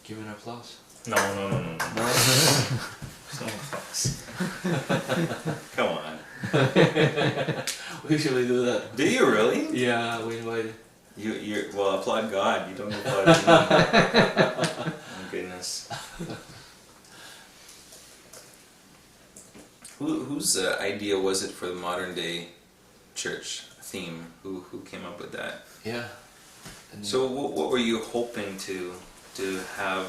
Give an applause. No. No? No applause. Come on. We usually do that. Do you really? Yeah, we invited. Well, applaud God. You don't applaud me. Oh goodness. Whose idea was it for the modern day church theme? Who came up with that? Yeah. So what were you hoping to have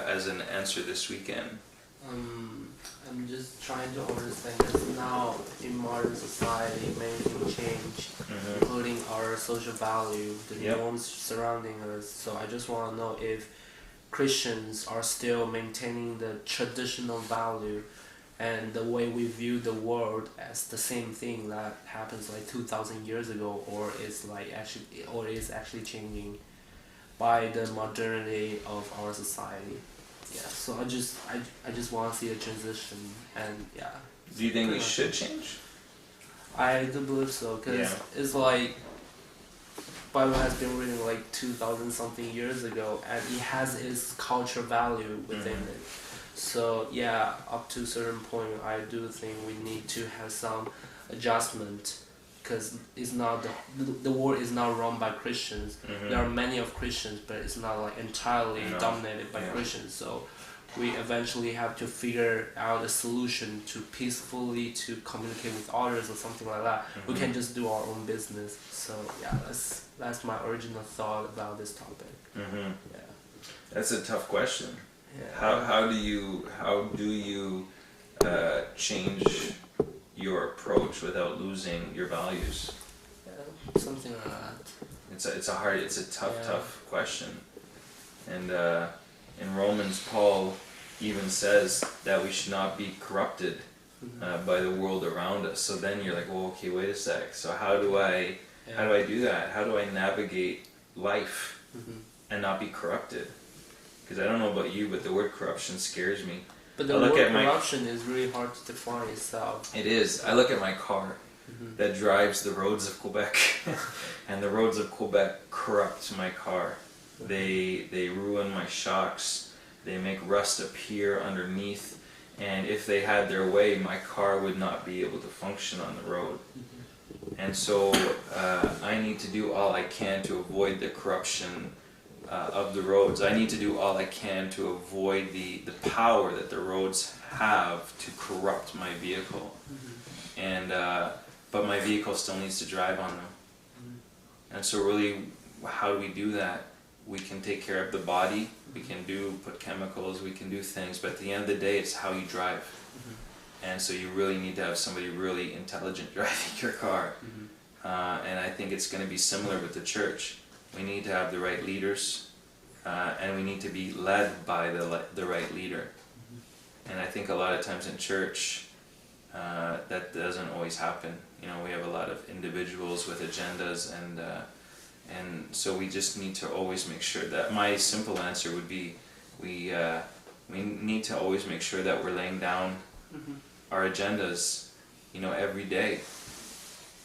as an answer this weekend? I'm just trying to understand, because now in modern society many things change, including our social value, the norms surrounding us. So I just want to know if Christians are still maintaining the traditional value and the way we view the world as the same thing that happens like 2,000 years ago, or is actually changing by the modernity of our society. Yeah, so I just want to see a transition, and yeah. Do you think we should change? I do believe so, because it's like Bible has been written like 2,000 something years ago, and it has its cultural value within it. So yeah, up to a certain point, I do think we need to have some adjustment, because it's not the world is not run by Christians. There are many of Christians, but it's not like entirely dominated by Christians. So we eventually have to figure out a solution to peacefully to communicate with others or something like that. We can't just do our own business. So yeah, that's my original thought about this topic. Yeah. That's a tough question. Yeah. How do you change your approach without losing your values? Yeah, something like that. It's a tough question. And in Romans, Paul even says that we should not be corrupted by the world around us. So then you're like, well, okay, wait a sec. So how do I do that? How do I navigate life and not be corrupted? Because I don't know about you, but the word corruption scares me. But the word corruption is really hard to define itself. It is. I look at my car that drives the roads of Quebec, and the roads of Quebec corrupt my car. They ruin my shocks. They make rust appear underneath, and if they had their way, my car would not be able to function on the road. And so I need to do all I can to avoid the corruption of the roads. I need to do all I can to avoid the power that the roads have to corrupt my vehicle. And but my vehicle still needs to drive on them. And so really, how do we do that? We can take care of the body, we can put chemicals, we can do things, but at the end of the day, it's how you drive. And so you really need to have somebody really intelligent driving your car. And I think it's going to be similar with the church. We need to have the right leaders, and we need to be led by the right leader. And I think a lot of times in church, that doesn't always happen. You know, we have a lot of individuals with agendas, and so we just need to always make sure that, my simple answer would be, we need to always make sure that we're laying down our agendas, you know, every day.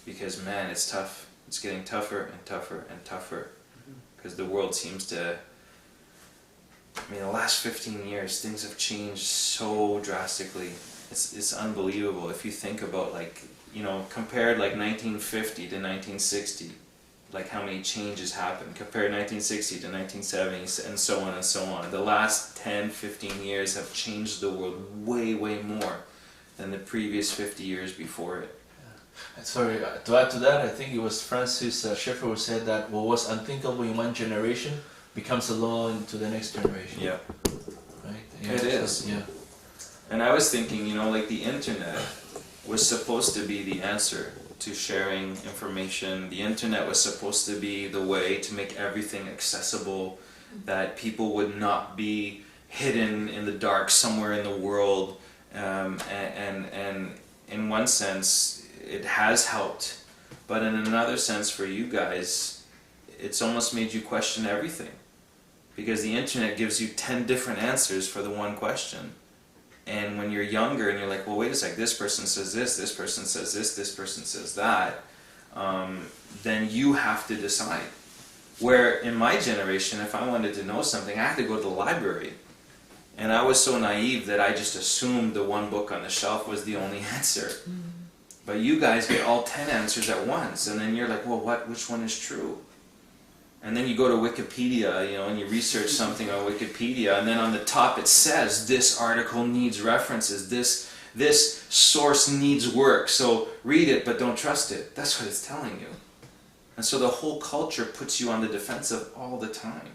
Because man, it's tough. It's getting tougher and tougher and tougher. Because the world seems to, I mean, the last 15 years, things have changed so drastically. It's unbelievable. If you think about, like, you know, compared like 1950 to 1960, like how many changes happened. Compared 1960 to 1970, and so on and so on. The last 10, 15 years have changed the world way, way more than the previous 50 years before it. Sorry, to add to that, I think it was Francis Schaeffer who said that what was unthinkable in one generation becomes a law into the next generation. Yeah. Right? Yeah, it is. Yeah. And I was thinking, you know, like the internet was supposed to be the answer to sharing information. The internet was supposed to be the way to make everything accessible, that people would not be hidden in the dark somewhere in the world. And in one sense, it has helped, but in another sense for you guys, it's almost made you question everything, because the internet gives you 10 different answers for the one question. And when you're younger and you're like, well, wait a sec, this person says this person says this person says that, then you have to decide. Where in my generation, if I wanted to know something, I had to go to the library. And I was so naive that I just assumed the one book on the shelf was the only answer. But you guys get all 10 answers at once, and then you're like, well, which one is true? And then you go to Wikipedia, you know, and you research something on Wikipedia, and then on the top it says, this article needs references, this source needs work, so read it but don't trust it. That's what it's telling you. And so the whole culture puts you on the defensive all the time.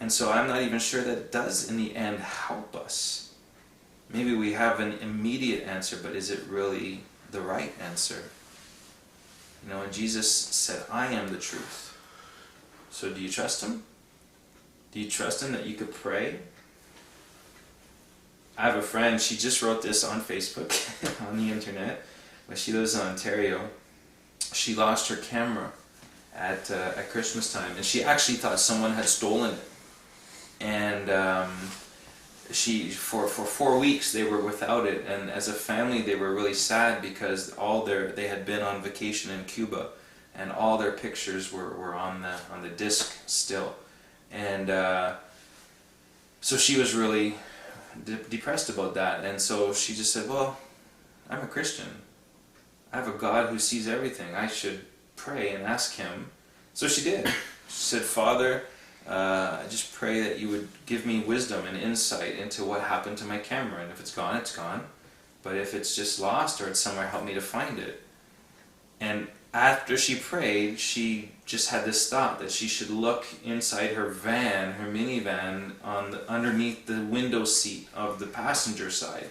And so I'm not even sure that it does in the end help us. Maybe we have an immediate answer, but is it really the right answer? You know, and Jesus said, I am the truth. So do you trust him? Do you trust him that you could pray? I have a friend, she just wrote this on Facebook, on the internet, but she lives in Ontario. She lost her camera at Christmas time, and she actually thought someone had stolen it. And for 4 weeks they were without it, and as a family they were really sad because they had been on vacation in Cuba, and all their pictures were on the disc still, and so she was really depressed about that. And so she just said, well, I'm a Christian, I have a God who sees everything, I should pray and ask him. So she did. She said, Father, I just pray that you would give me wisdom and insight into what happened to my camera, and if it's gone, it's gone, but if it's just lost or it's somewhere, help me to find it. And after she prayed, she just had this thought that she should look inside her van, her minivan, underneath the window seat of the passenger side.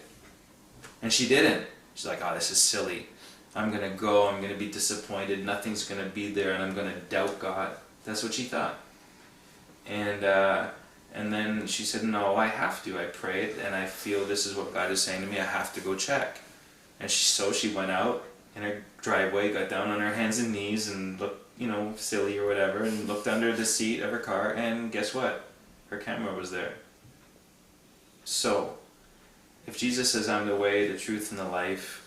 And she didn't. She's like, oh, this is silly. I'm going to go, I'm going to be disappointed, nothing's going to be there, and I'm going to doubt God. That's what she thought. And then she said, no, I have to. I prayed, and I feel this is what God is saying to me. I have to go check. And so she went out in her driveway, got down on her hands and knees, and looked, you know, silly or whatever, and looked under the seat of her car, and guess what? Her camera was there. So, if Jesus says, I'm the way, the truth, and the life,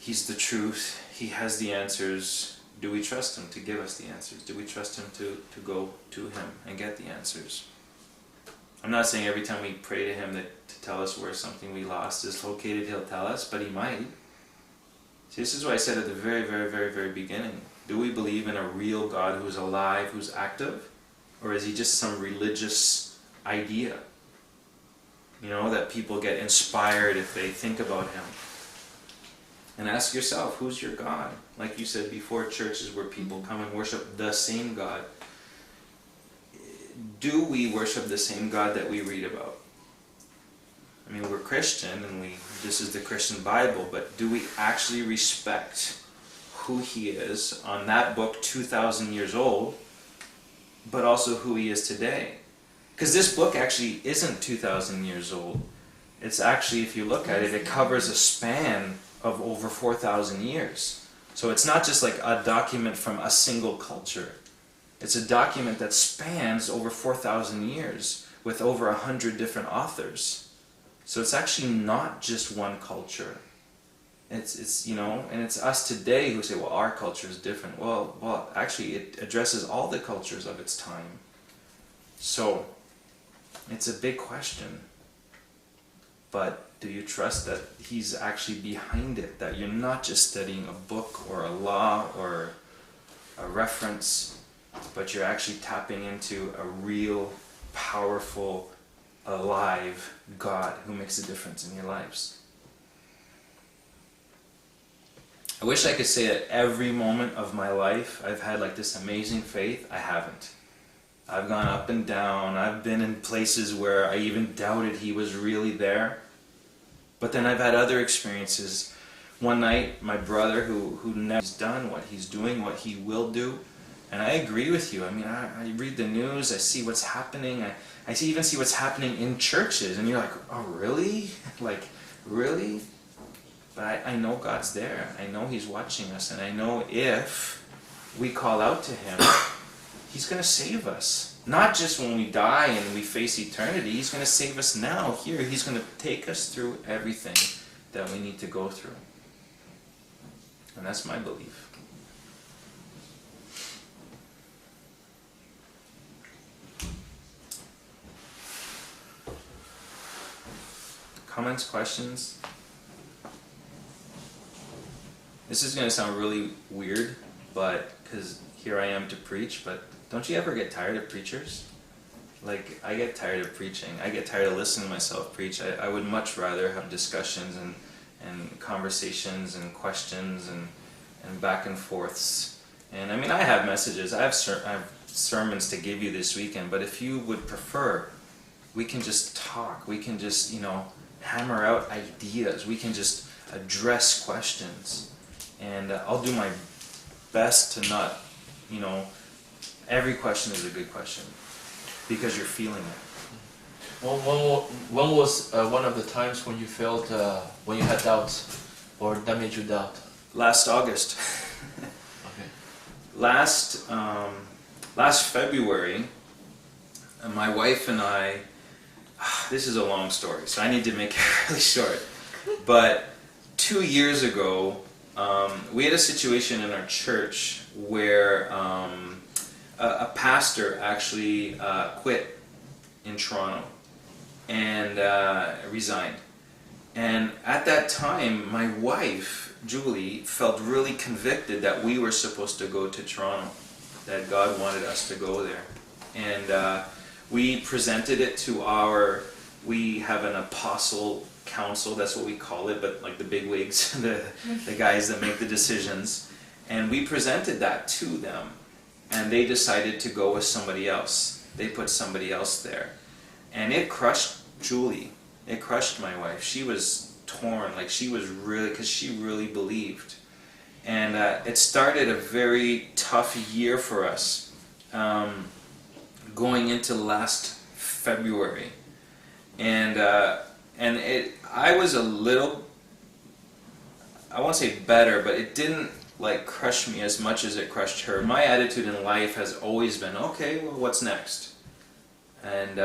he's the truth, he has the answers. Do we trust him to give us the answers? Do we trust him to go to him and get the answers? I'm not saying every time we pray to him that to tell us where something we lost is located, he'll tell us, but he might. See, this is what I said at the very, very, very, very beginning. Do we believe in a real God who's alive, who's active? Or is he just some religious idea? You know, that people get inspired if they think about him. And ask yourself, who's your God? Like you said before, churches where people come and worship the same God. Do we worship the same God that we read about? I mean, we're Christian, and this is the Christian Bible, but do we actually respect who he is on that book 2,000 years old, but also who he is today? Because this book actually isn't 2,000 years old. It's actually, if you look at it, it covers a span of over 4,000 years. So it's not just like a document from a single culture. It's a document that spans over 4,000 years with over 100 different authors. So it's actually not just one culture. It's you know, and it's us today who say, well, our culture is different. Well, actually it addresses all the cultures of its time. So it's a big question. But do you trust that he's actually behind it? That you're not just studying a book or a law or a reference, but you're actually tapping into a real, powerful, alive God who makes a difference in your lives. I wish I could say at every moment of my life I've had like this amazing faith. I haven't. I've gone up and down. I've been in places where I even doubted he was really there. But then I've had other experiences. One night, my brother, who never has done what he's doing, what he will do, and I agree with you. I mean, I read the news, I see what's happening, I even see what's happening in churches, and you're like, oh, really? Like, really? But I know God's there. I know he's watching us, and I know if we call out to him, he's going to save us. Not just when we die and we face eternity, he's going to save us now, here. He's going to take us through everything that we need to go through. And that's my belief. comments, questions? This is going to sound really weird, but because here I am to preach, but don't you ever get tired of preachers? Like, I get tired of preaching. I get tired of listening to myself preach. I would much rather have discussions and conversations and questions and back and forths. And I mean, I have messages. I have sermons to give you this weekend, but if you would prefer, we can just talk. We can just, hammer out ideas. We can just address questions. And I'll do my best to not, every question is a good question because you're feeling it. When was one of the times when you felt, when you had doubts, or that made you doubt? Last August. Okay. Last February, my wife and I, this is a long story, so I need to make it really short. But 2 years ago, we had a situation in our church where a pastor actually quit in Toronto and resigned. And at that time, my wife, Julie, felt really convicted that we were supposed to go to Toronto, that God wanted us to go there. And we presented it to we have an apostle council, that's what we call it, but like the bigwigs, the guys that make the decisions. And we presented that to them, and they decided to go with somebody else. They put somebody else there. And it crushed Julie. It crushed my wife. She was torn, like she was really, because she really believed. And it started a very tough year for us, going into last February. And I was a little, I won't say better, but it didn't like crush me as much as it crushed her. My attitude in life has always been, okay, well, what's next? And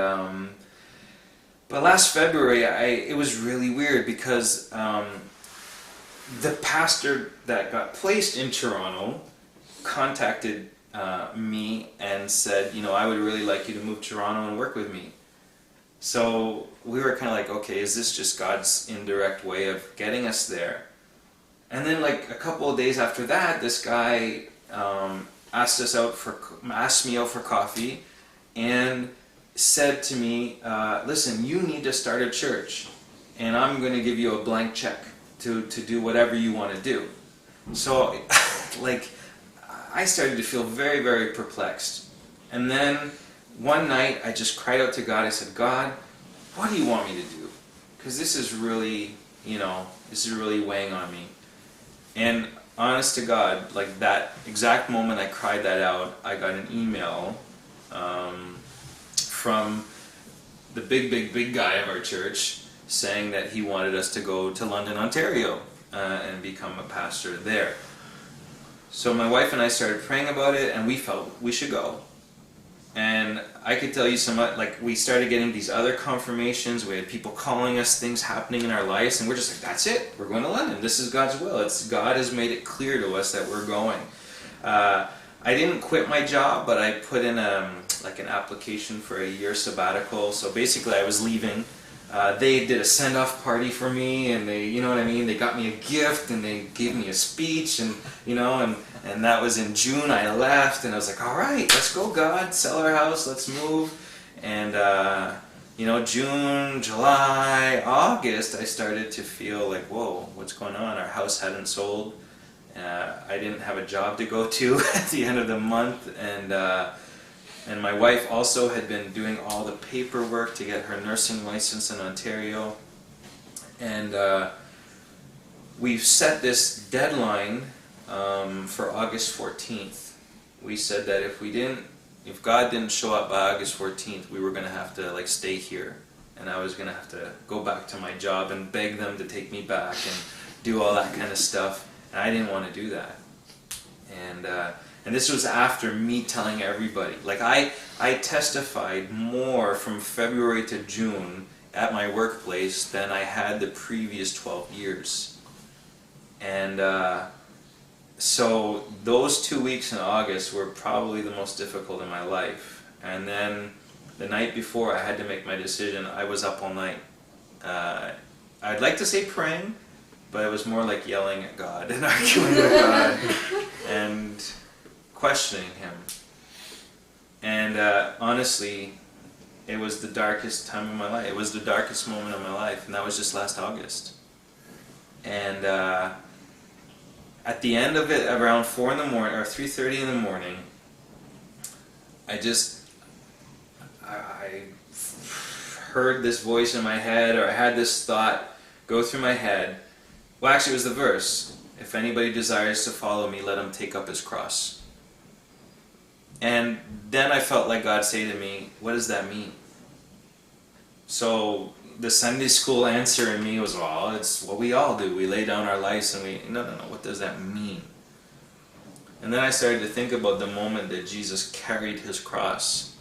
but last February, it was really weird because the pastor that got placed in Toronto contacted me and said, I would really like you to move to Toronto and work with me. So we were kind of like, okay, is this just God's indirect way of getting us there? And then like a couple of days after that, this guy asked me out for coffee and said to me, listen, you need to start a church, and I'm going to give you a blank check to do whatever you want to do. So like I started to feel very, very perplexed. And then one night I just cried out to God. I said, God, what do you want me to do? Because this is really, this is really weighing on me. And honest to God, like that exact moment I cried that out, I got an email from the big guy of our church saying that he wanted us to go to London, Ontario and become a pastor there. So my wife and I started praying about it, and we felt we should go. And I could tell you like we started getting these other confirmations. We had people calling us, things happening in our lives, and we're just like, that's it, we're going to London. This is God's will. God has made it clear to us that we're going. I didn't quit my job, but I put in like an application for a year sabbatical. So basically I was leaving. They did a send-off party for me, and they, they got me a gift, and they gave me a speech, and and that was in June. I left, and I was like, all right, let's go, God, sell our house, let's move. And June, July, August, I started to feel like, whoa, what's going on? Our house hadn't sold. I didn't have a job to go to at the end of the month, and my wife also had been doing all the paperwork to get her nursing license in Ontario. And we've set this deadline for August 14th. We said that if God didn't show up by August 14th, we were going to have to like stay here. And I was going to have to go back to my job and beg them to take me back and do all that kind of stuff. And I didn't want to do that. And this was after me telling everybody. Like I testified more from February to June at my workplace than I had the previous 12 years. And so those 2 weeks in August were probably the most difficult in my life. And then the night before I had to make my decision, I was up all night I'd like to say praying, but it was more like yelling at God and arguing with God and questioning Him. And honestly, it was the darkest time of my life. It was the darkest moment of my life, and that was just last August. And at the end of it, around 4 in the morning, or 3:30 in the morning, I heard this voice in my head, or I had this thought go through my head. Well, actually, it was the verse. If anybody desires to follow me, let him take up his cross. And then I felt like God say to me, what does that mean? So the Sunday school answer in me was, well, it's what we all do. We lay down our lives and no, what does that mean? And then I started to think about the moment that Jesus carried his cross.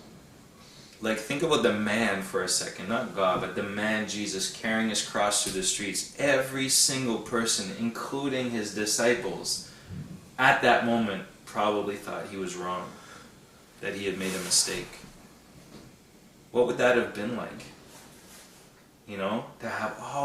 Like, think about the man for a second, not God, but the man Jesus carrying his cross through the streets. Every single person, including his disciples, at that moment probably thought he was wrong, that he had made a mistake. What would that have been like? You know, to have all